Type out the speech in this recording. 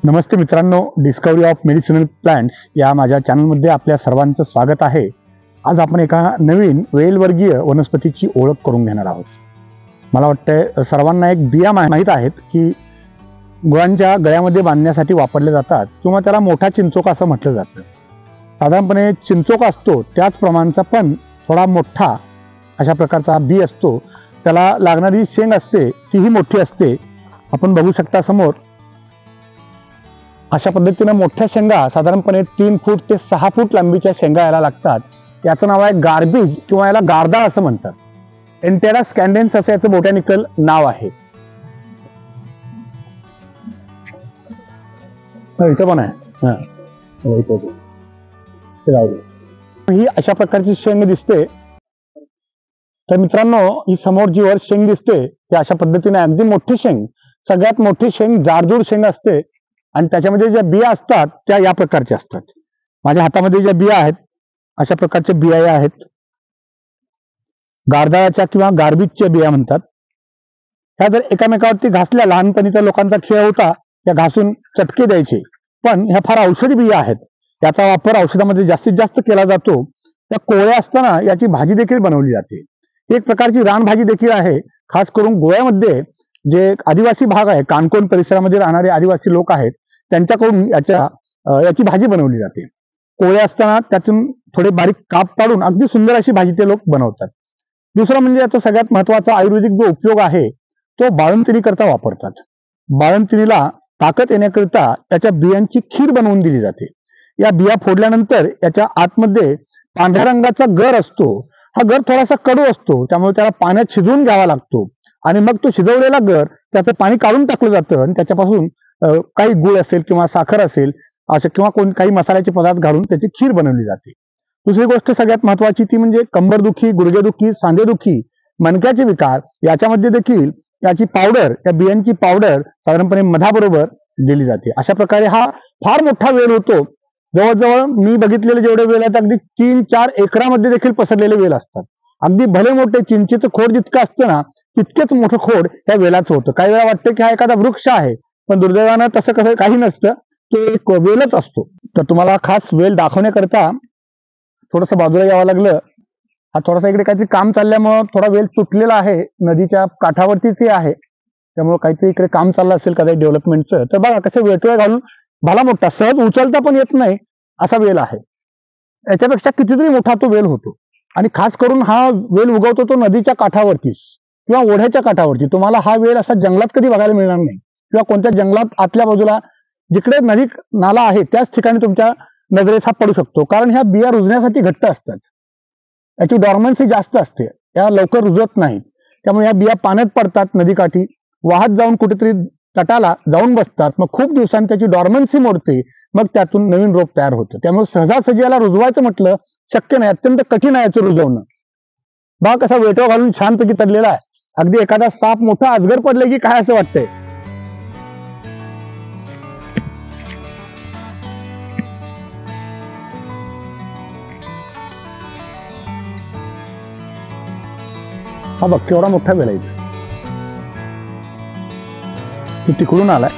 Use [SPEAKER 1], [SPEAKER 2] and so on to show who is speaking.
[SPEAKER 1] नमस्ते मित्रांनो, discovery of medicinal plants या माझ्या चॅनलमध्ये आपल्या सर्वांचं स्वागत आहे। आज आपण एका नवीन वेलवर्गीय वनस्पतीची ओळख करून घेणार आहोत। मला वाटतं सर्वांना एक बिया माहीत आहेत की गुरांच्या गळ्यामध्ये बांधण्यासाठी वापरले जातात किंवा त्याला मोठा चिंचोका असं म्हटलं जातं। साधारणपणे चिंचोका असतो त्याच प्रमाणाचा पण थोडा मोठा अशा प्रकारचा बी असतो। त्याला लागणारी शेंग असते तीही मोठी असते। आपण बघू शकता समोर अशा पद्धतीने मोठ्या शेंगा साधारणपणे 3 फूट ते 6 फूट लांबीच्या शेंगा याला लागतात। याचं नाव आहे गार्बीज किंवा याला गारदाळ असं म्हणतात। एंटेरा स्कॅन्डेन्स असं याचं बोटॅनिकल नाव आहे। इथं पण आहे, ही अशा प्रकारची शेंग दिसते। तर मित्रांनो, ही समोर जी वर शेंग दिसते ती अशा पद्धतीने अगदी मोठी शेंग, सगळ्यात मोठी शेंग जाडजूड शेंग असते आणि त्याच्यामध्ये ज्या बिया असतात त्या या प्रकारच्या असतात। माझ्या हातामध्ये ज्या बिया आहेत अशा प्रकारच्या बिया या आहेत, गारदाळाच्या किंवा गार्बीजच्या बिया म्हणतात। ह्या जर एकामेकावरती घासल्या, लहानपणीचा लोकांचा खेळ होता, त्या घासून चटके द्यायचे, पण ह्या फार औषधी बिया आहेत। याचा वापर औषधामध्ये जास्तीत जास्त केला जातो। त्या कोवळ्या असताना याची भाजी देखील बनवली जाते। एक प्रकारची रानभाजी देखील आहे। खास करून गोव्यामध्ये जे आदिवासी भाग आहे, कानकोण परिसरामध्ये राहणारे आदिवासी लोक आहेत, त्यांच्याकडून याची भाजी बनवली जाते। कोवळे असताना त्यातून थोडे बारीक काप पाडून अगदी सुंदर अशी भाजी ते लोक बनवतात। दुसरं म्हणजे याचा सगळ्यात महत्त्वाचा आयुर्वेदिक जो उपयोग आहे तो बाळंतिणी करता वापरतात। बाळंतिणीला ताकद येण्याकरिता त्याच्या बियांची खीर बनवून दिली जाते। या बिया फोडल्यानंतर याच्या आतमध्ये पांढऱ्या रंगाचा गर असतो। हा गर थोडासा कडू असतो, त्यामुळे त्याला पाण्यात शिजवून घ्यावा लागतो आणि मग तो शिजवलेला गर त्याचं पाणी काढून टाकलं जातं आणि त्याच्यापासून काही गुळ असेल किंवा साखर असेल असे किंवा काही मसाल्याचे पदार्थ घालून त्याची खीर बनवली जाते। दुसरी गोष्ट सगळ्यात महत्त्वाची ती म्हणजे कंबरदुखी, गुडघेदुखी, सांधेदुखी, मणक्याचे विकार याच्यामध्ये देखील याची पावडर, या बियांची पावडर साधारणपणे मधाबरोबर दिली जाते। अशा प्रकारे हा फार मोठा वेल होतो। जवळजवळ मी बघितलेले जेवढे वेल आहेत अगदी 3-4 एकरामध्ये देखील पसरलेले वेल असतात। अगदी भले मोठे चिंचेचं खोड जितकं असतं ना तितकेच मोठं खोड या वेलाचं होतं। काही वेळा वाटतं की हा एखादा वृक्ष आहे, पण दुर्दैवानं तसं कसं काही नसतं, तो एक वेलच असतो। तर तुम्हाला खास वेल दाखवण्याकरता थोडंसं बाजूला यावं लागलं। हा थोडासा इकडे काहीतरी काम चालल्यामुळं थोडा वेल तुटलेला आहे, नदीच्या काठावरतीच आहे, त्यामुळे काहीतरी इकडे काम चाललं असेल कदाचित डेव्हलपमेंटचं। तर बघा कसं वेटोळ्या घालून भला मोठा, सहज उचलता पण येत नाही असा वेल आहे। याच्यापेक्षा कितीतरी मोठा तो वेल होतो आणि खास करून हा वेल उगवतो तो नदीच्या काठावरतीच किंवा ओढ्याच्या काठावरती। तुम्हाला हा वेल असा जंगलात कधी बघायला मिळणार नाही किंवा कोणत्या जंगलात आतल्या बाजूला जिकडे नदी नाला आहे त्याच ठिकाणी तुमच्या नजरेस हा पडू शकतो, कारण ह्या बिया रुजण्यासाठी घट्ट असतात। याची डॉर्मन्सी जास्त असते, या लवकर रुजत नाहीत। त्यामुळे या बिया पाण्यात पडतात, नदीकाठी वाहत जाऊन कुठेतरी तटाला जाऊन बसतात, मग खूप दिवसांनी त्याची डॉर्मन्सी मोडते, मग त्यातून नवीन रोप तयार होतं। त्यामुळे सहजासहजी याला रुजवायचं म्हटलं शक्य नाही, अत्यंत कठीण आहे याचं रुजवणं। बघा कसा वेटो घालून छानपैकी चढलेला आहे, अगदी एखादा साप मोठा अजगर पडले की काय असं वाटतंय। हा बघ केवढा मोठा वेल आहे, तो तिकडून आलाय।